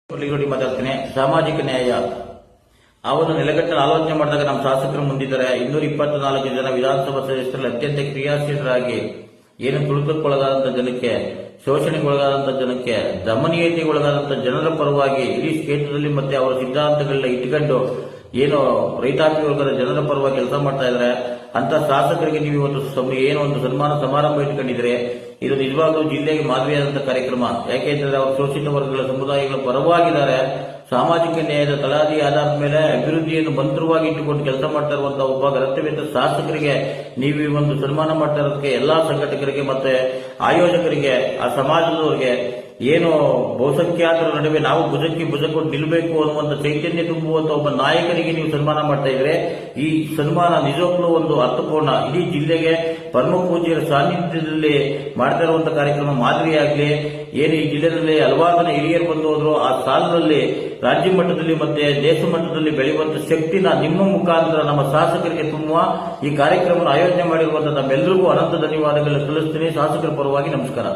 ಮಾತಾಡ್ತೀನಿ. ಸಾಮಾಜಿಕ ನ್ಯಾಯ ಆ ಒಂದು ನೆಲೆಗಟ್ಟಲು ಆಲೋಚನೆ ಮಾಡಿದಾಗ ನಮ್ಮ ಶಾಸಕರು ಮುಂದಿದ್ದಾರೆ. 224 ಜನ ವಿಧಾನಸಭಾ ಸದಸ್ಯರಲ್ಲಿ ಅತ್ಯಂತ ಕ್ರಿಯಾಶೀಲರಾಗಿ ಏನು ತುಳಿತಕ್ಕೊಳಗಾದಂತಹ ಜನಕ್ಕೆ, ಶೋಷಣೆಗೊಳಗಾದಂತಹ ಜನಕ್ಕೆ, ದಮನೀಯತೆಗೊಳಗಾದಂತಹ ಜನರ ಪರವಾಗಿ ಇಡೀ ಕ್ಷೇತ್ರದಲ್ಲಿ ಮತ್ತೆ ಅವರ ಸಿದ್ಧಾಂತಗಳನ್ನ ಇಟ್ಕೊಂಡು ಏನು ರೈತಾಪಿ ವರ್ಗದ ಜನರ ಪರವಾಗಿ ಕೆಲಸ ಮಾಡ್ತಾ ಇದ್ದಾರೆ ಅಂತ ಶಾಸಕರಿಗೆ ನೀವು ಇವತ್ತು ಏನು ಒಂದು ಸನ್ಮಾನ ಸಮಾರಂಭ ಇಟ್ಕೊಂಡಿದ್ರೆ ಇದು ನಿಜವಾಗ್ಲೂ ಜಿಲ್ಲೆಗೆ ಮಾದರಿಯಾದಂತಹ ಕಾರ್ಯಕ್ರಮ. ಯಾಕೆಂದ್ರೆ ಅವರು ಶೋಷಿತ ವರ್ಗಗಳ ಸಮುದಾಯಗಳ ಪರವಾಗಿದ್ದಾರೆ. ಸಾಮಾಜಿಕ ನ್ಯಾಯದ ತಳಹದಿ ಆಧಾರದ ಮೇಲೆ ಅಭಿವೃದ್ಧಿಯನ್ನು ಮಂತ್ರವಾಗಿ ಇಟ್ಟುಕೊಂಡು ಕೆಲಸ ಮಾಡ್ತಾ ಇರುವಂತಹ ಒಬ್ಬ ಕರ್ತವ್ಯದ ಶಾಸಕರಿಗೆ ನೀವು ಈ ಒಂದು ಸನ್ಮಾನ ಮಾಡ್ತಾ ಇರೋದಕ್ಕೆ ಎಲ್ಲಾ ಸಂಘಟಕರಿಗೆ ಮತ್ತೆ ಆಯೋಜಕರಿಗೆ, ಆ ಸಮಾಜದವರಿಗೆ, ಏನು ಬಹುಸಂಖ್ಯಾತರ ನಡುವೆ ನಾವು ಭುಜಕ್ಕೆ ಭುಜ ಕೊಟ್ಟು ನಿಲ್ಲಬೇಕು ಅನ್ನುವಂಥ ಚೈತನ್ಯ ತುಂಬುವಂತ ಒಬ್ಬ ನಾಯಕನಿಗೆ ನೀವು ಸನ್ಮಾನ ಮಾಡ್ತಾ ಇದ್ರೆ ಈ ಸನ್ಮಾನ ನಿಜವಾಗ್ಲೂ ಒಂದು ಅರ್ಥಪೂರ್ಣ. ಇಡೀ ಜಿಲ್ಲೆಗೆ ಪರಮ ಪೂಜ್ಯರ ಸಾನ್ನಿಧ್ಯದಲ್ಲಿ ಮಾಡ್ತಾ ಇರುವಂತಹ ಕಾರ್ಯಕ್ರಮ ಮಾದರಿಯಾಗಲಿ. ಏನು ಈ ಜಿಲ್ಲೆಯಲ್ಲಿ ಹಲವಾರು ಜನ ಹಿರಿಯರು ಬಂದು ಹೋದ್ರು, ಆ ಸಾಲಿನಲ್ಲಿ ರಾಜ್ಯ ಮಟ್ಟದಲ್ಲಿ ಮತ್ತೆ ದೇಶ ಮಟ್ಟದಲ್ಲಿ ಬೆಳೆಯುವಂತ ಶಕ್ತಿನ ನಿಮ್ಮ ಮುಖಾಂತರ ನಮ್ಮ ಶಾಸಕರಿಗೆ ತುಂಬುವ ಈ ಕಾರ್ಯಕ್ರಮ ಆಯೋಜನೆ ಮಾಡಿರುವಂತಹ ನಮ್ಮೆಲ್ಲರಿಗೂ ಅನಂತ ಧನ್ಯವಾದಗಳು ಸಲ್ಲಿಸ್ತೀನಿ. ಶಾಸಕರ ಪರವಾಗಿ ನಮಸ್ಕಾರ.